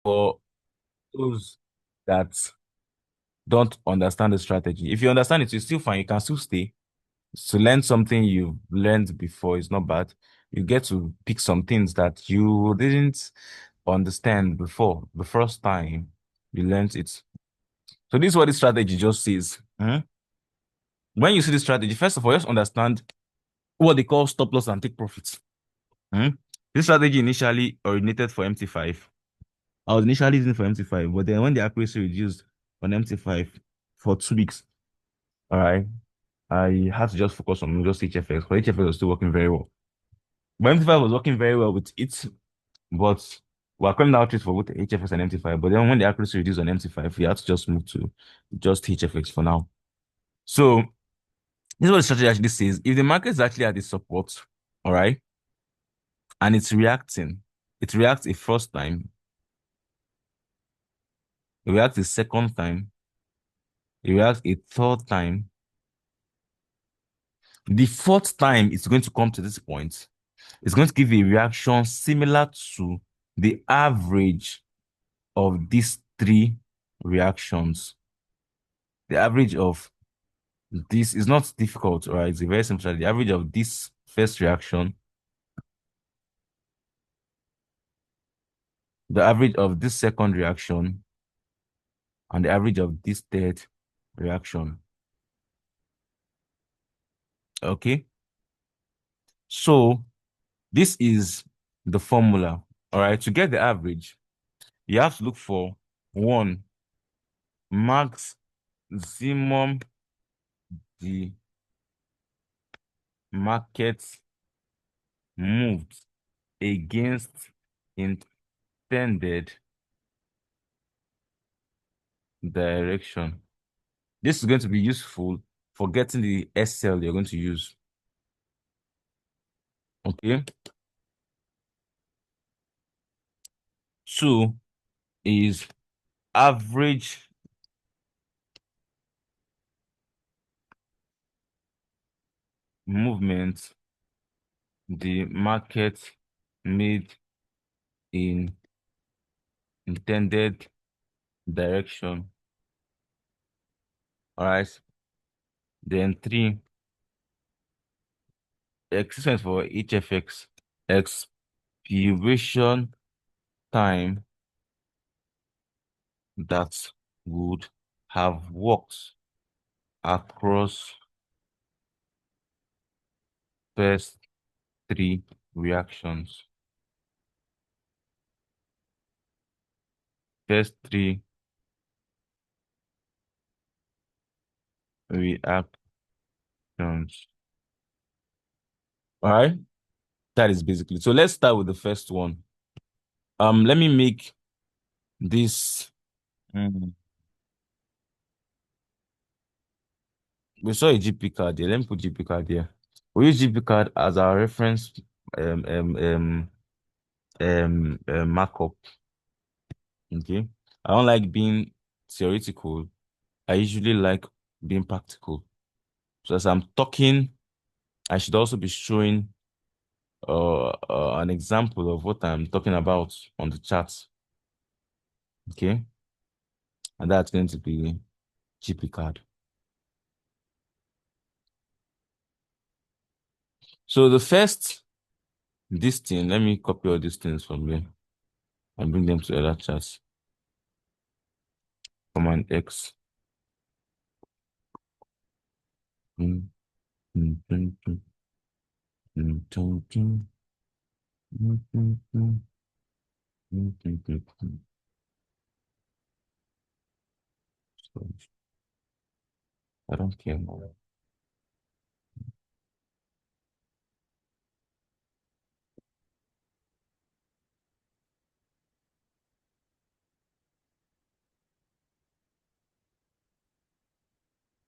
for those that don't understand the strategy. If you understand it, you're still fine. You can still stay. To learn something you've learned before is not bad. You get to pick some things that you didn't understand before. The first time you learned it. So this is what this strategy just says. When you see this strategy, first of all, just understand what they call stop loss and take profits. This strategy initially originated for MT5. I was initially using for MT5, but then when the accuracy reduced on MT5 for 2 weeks, all right, I had to just focus on just HFX, but HFX was still working very well. But MT5 was working very well with it, but we're coming out for both HFX and MT5. But then when the accuracy reduced on MT5, we had to just move to just HFX for now. So this is what the strategy actually says. If the market is actually at the support, all right, and it's reacting, it reacts a first time, it reacts a second time, it reacts a third time. The fourth time it's going to come to this point, it's going to give a reaction similar to the average of these three reactions. The average of this is not difficult, right? It's a very simple. The average of this first reaction, the average of this second reaction, and the average of this third reaction. Okay. So this is the formula. All right. To get the average, you have to look for one, maximum the market moved against intended direction. This is going to be useful for getting the SL you're going to use. Okay. Two is average movement the market made in intended direction. All right. Then three, exercise for HFX, expiration time that would have worked across first three reactions. First three reactions. All right. That is basically. So let's start with the first one. Let me make this. mm, we saw a GP card here. Let me put GP card here. We use GP card as our reference um um um markup. Okay. I don't like being theoretical. I usually like being practical. So as I'm talking, I should also be showing an example of what I'm talking about on the chart. Okay. And that's going to be GP card. So the first, this thing, let me copy all these things from here and bring them to other charts. Command X. Mm, mm, mm, mm, mm, mm, mm, mm, mm, mm, mm, mm, mm, mm. So, I don't care more.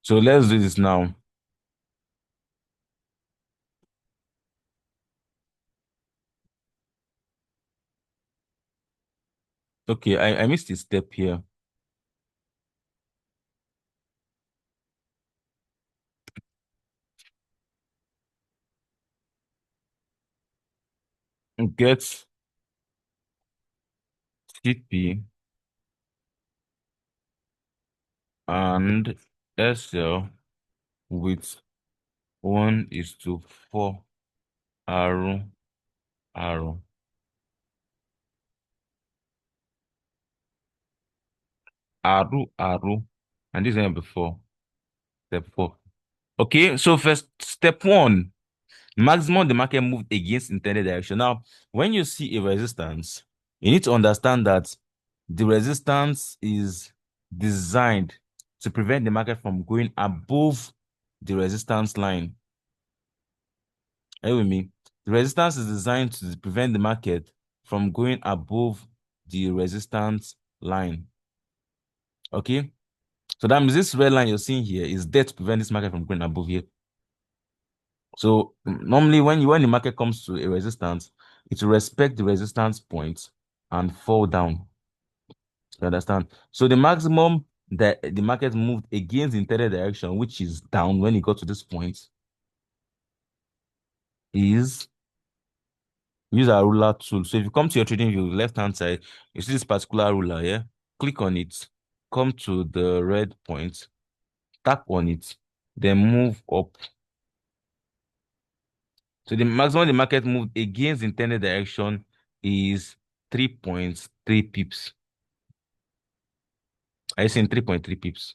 So let's do this now. Okay, I missed a step here. Get TP and SL with 1:4 arrow arrow arrow, and this is before step 4. Okay, so first step 1, maximum the market moved against intended direction. Now, when you see a resistance, you need to understand that the resistance is designed to prevent the market from going above the resistance line. Are you with me? The resistance is designed to prevent the market from going above the resistance line. Okay? So that means this red line you're seeing here is there to prevent this market from going above here. So normally when the market comes to a resistance, it will respect the resistance point and fall down. You understand? So the maximum that the market moved against the intended direction, which is down when it got to this point, is use our ruler tool. So if you come to your trading view, left hand side, you see this particular ruler here. Click on it, come to the red point, tap on it, then move up. So the maximum the market moved against the intended direction is 3.3 pips. Are you seeing 3.3 pips?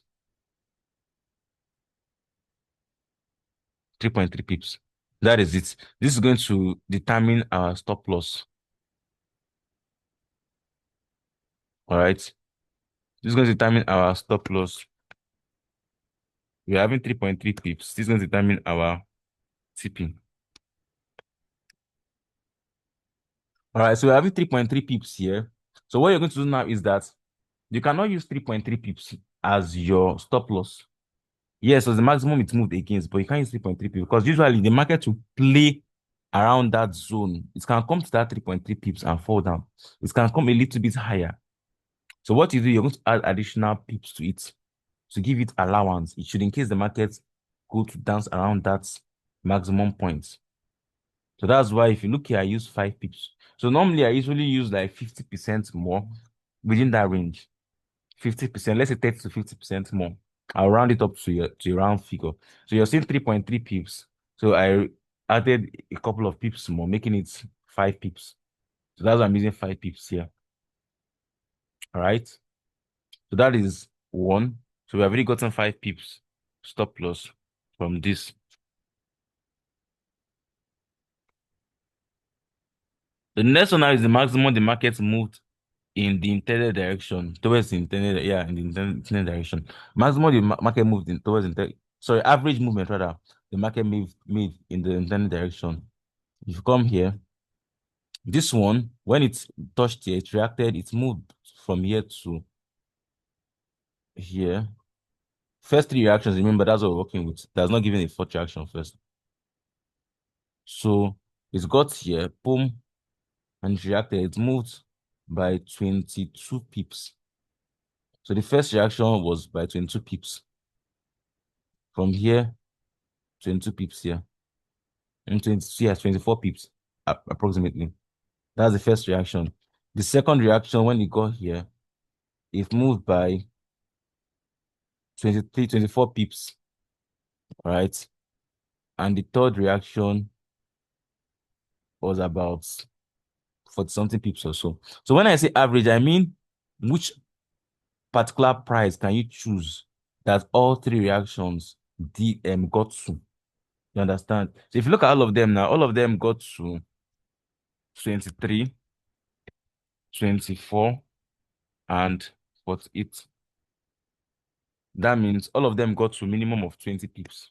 3.3 pips. That is it. This is going to determine our stop loss. All right. This is going to determine our stop loss. We're having 3.3 pips. This is going to determine our TP. All right. So we're having 3.3 pips here. So what you're going to do now is that you cannot use 3.3 pips as your stop loss. Yes, so the maximum it moved against, but you can't use 3.3 pips because usually the market will play around that zone. It can come to that 3.3 pips and fall down. It can come a little bit higher. So what you do, you're going to add additional pips to it to give it allowance. It should, in case the market go to dance around that maximum point. So that's why if you look here, I use 5 pips. So normally I usually use like 50% more within that range. 50%, let's say 30 to 50% more. I'll round it up to a round figure. So you're seeing 3.3 pips. So I added a couple of pips more, making it 5 pips. So that's why I'm using 5 pips here. All right. So that is 1. So we have already gotten 5 pips stop loss from this. The next one now is the maximum the market moved in the intended direction, towards the intended, yeah, in the intended direction. Maximum the market moved in towards sorry, average movement rather, the market made in the intended direction. If you come here, this one, when it touched here, it reacted, it moved from here to here. First 3 reactions, remember, that's what we're working with. That's not giving a fourth reaction first. So it's got here, boom, and it reacted. It moved by 22 pips. So the first reaction was by 22 pips. From here, 22 pips here. And 20, yeah, 24 pips approximately. That's the first reaction. The second reaction, when it got here, it moved by 23, 24 pips. All right. And the third reaction was about 40 something pips or so. So when I say average, I mean which particular price can you choose that all 3 reactions got to? You understand? So if you look at all of them now, all of them got to 23, 24, and 48. That means all of them got to a minimum of 20 pips.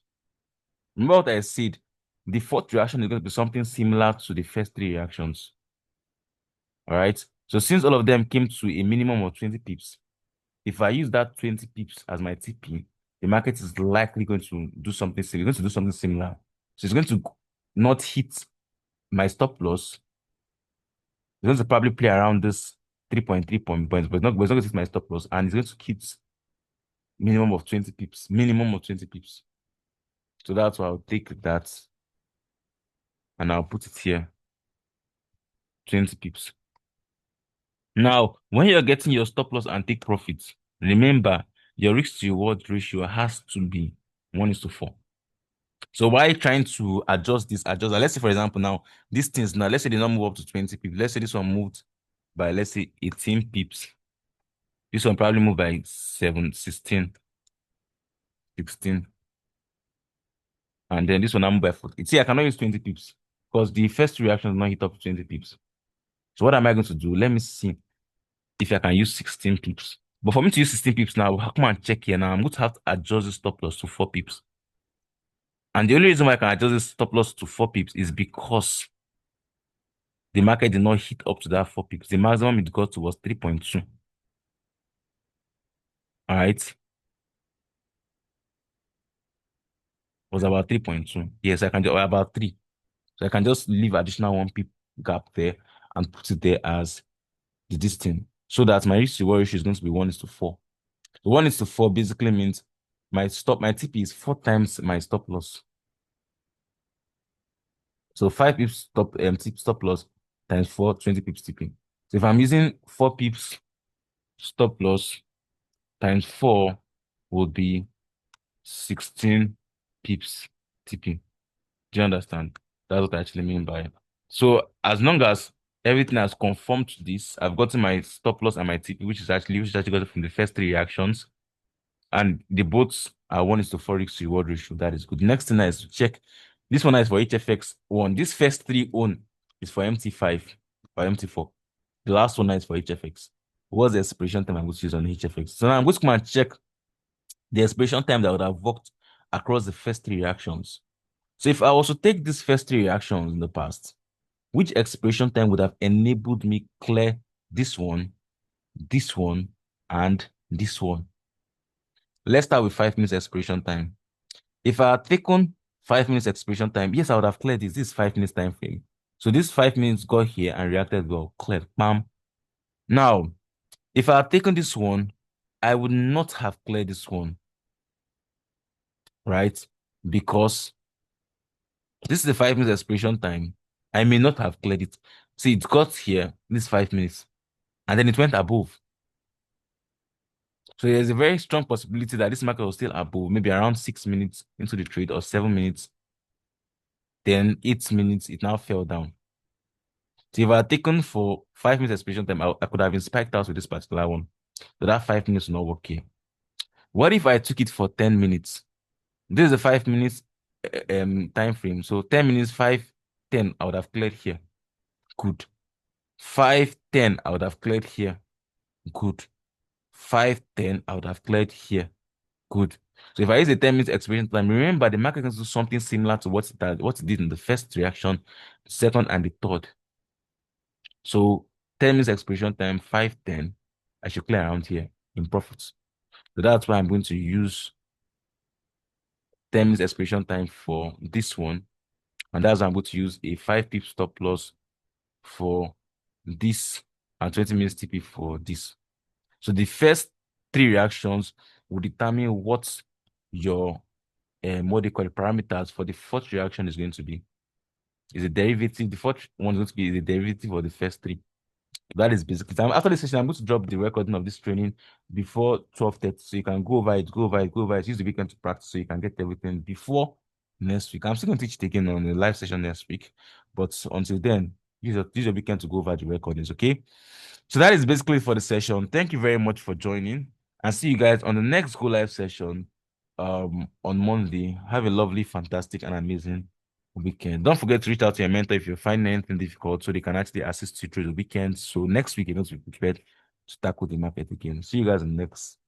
Remember what I said? The fourth reaction is going to be something similar to the first 3 reactions. All right. So since all of them came to a minimum of 20 pips, if I use that 20 pips as my TP, the market is likely going to do something similar. Going to do something similar. So it's going to not hit my stop loss. It's going to probably play around this 3.3 points, but it's not going to hit my stop loss, and it's going to hit minimum of 20 pips. Minimum of 20 pips. So that's why I'll take that and I'll put it here. 20 pips. Now, when you're getting your stop loss and take profits, remember your risk to reward ratio has to be 1:4. So why trying to adjust that? Let's say, for example, now these things now, let's say they don't move up to 20 pips. Let's say this one moved by, let's say, 18 pips. This one probably moved by 7, 16, 16. And then this one I moved by 40. See, I cannot use 20 pips because the first reaction is not hit up to 20 pips. So what am I going to do? Let me see if I can use 16 pips. But for me to use 16 pips now, I'll come and check here now. I'm going to have to adjust the stop loss to 4 pips. And the only reason why I can adjust the stop loss to 4 pips is because the market did not hit up to that 4 pips. The maximum it got to was 3.2. All right. Was about 3.2. Yes, I can do about 3. So I can just leave additional 1 pip gap there and put it there as the distance. So that my risk to reward ratio is going to be 1:4. So 1:4 basically means my TP is 4 times my stop loss. So 5 pips stop loss times 4, 20 pips TP. So if I'm using 4 pips stop loss times 4 would be 16 pips TP. Do you understand? That's what I actually mean by it. So as long as everything has conformed to this, I've gotten my stop loss and my TP, which is actually got from the first 3 reactions. And the both are 1:4 risk to reward ratio. That is good. Next thing is to check. This one is for HFX one. This first 3 on is for MT5 or MT4. The last one is for HFX. What's the expiration time I'm going to use on HFX? So now I'm going to come and check the expiration time that would have worked across the first 3 reactions. So if I was to take these first 3 reactions in the past, which expiration time would have enabled me clear this one, and this one? Let's start with 5 minutes expiration time. If I had taken 5 minutes expiration time, yes, I would have cleared this. This is 5 minutes time frame. So this 5 minutes got here and reacted well. Cleared. Bam. Now, if I had taken this one, I would not have cleared this one. Right? Because this is the 5 minutes expiration time. I may not have cleared it. See, it got here, this 5 minutes, and then it went above. So there's a very strong possibility that this market was still above, maybe around 6 minutes into the trade or 7 minutes. Then 8 minutes, it now fell down. So if I had taken for 5 minutes expiration time, I could have been spiked out with this particular one. So that 5 minutes will not work here. What if I took it for 10 minutes? This is a 5 minutes time frame. So 10 minutes, 5, 10, I would have cleared here. Good. 5, 10, I would have cleared here. Good. 5, 10, I would have cleared here. Good. So if I use a 10 minutes expiration time, remember the market can do something similar to what it did in the first reaction, the second, and the third. So 10 minutes expiration time, 5, 10, I should clear around here in profits. So that's why I'm going to use 10 minutes expiration time for this one. And that's why I'm going to use a 5 pip stop loss for this and 20 minutes TP for this. So the first 3 reactions will determine what your what they call it, parameters for the fourth reaction is going to be. Is a derivative. The fourth one is going to be the derivative of the first 3. That is basically time. After this session, I'm going to drop the recording of this training before 12:30. So you can go over it, go over it, go over it. Use the weekend to practice so you can get everything before next week. I'm still going to teach it again on the live session next week. But until then, use your weekend to go over the recordings, okay? So that is basically for the session. Thank you very much for joining. And see you guys on the next Go Live session on Monday. Have a lovely, fantastic, and amazing weekend. Don't forget to reach out to your mentor if you're finding anything difficult so they can actually assist you through the weekend. So next week, you're going to be prepared to tackle the market again. See you guys in the next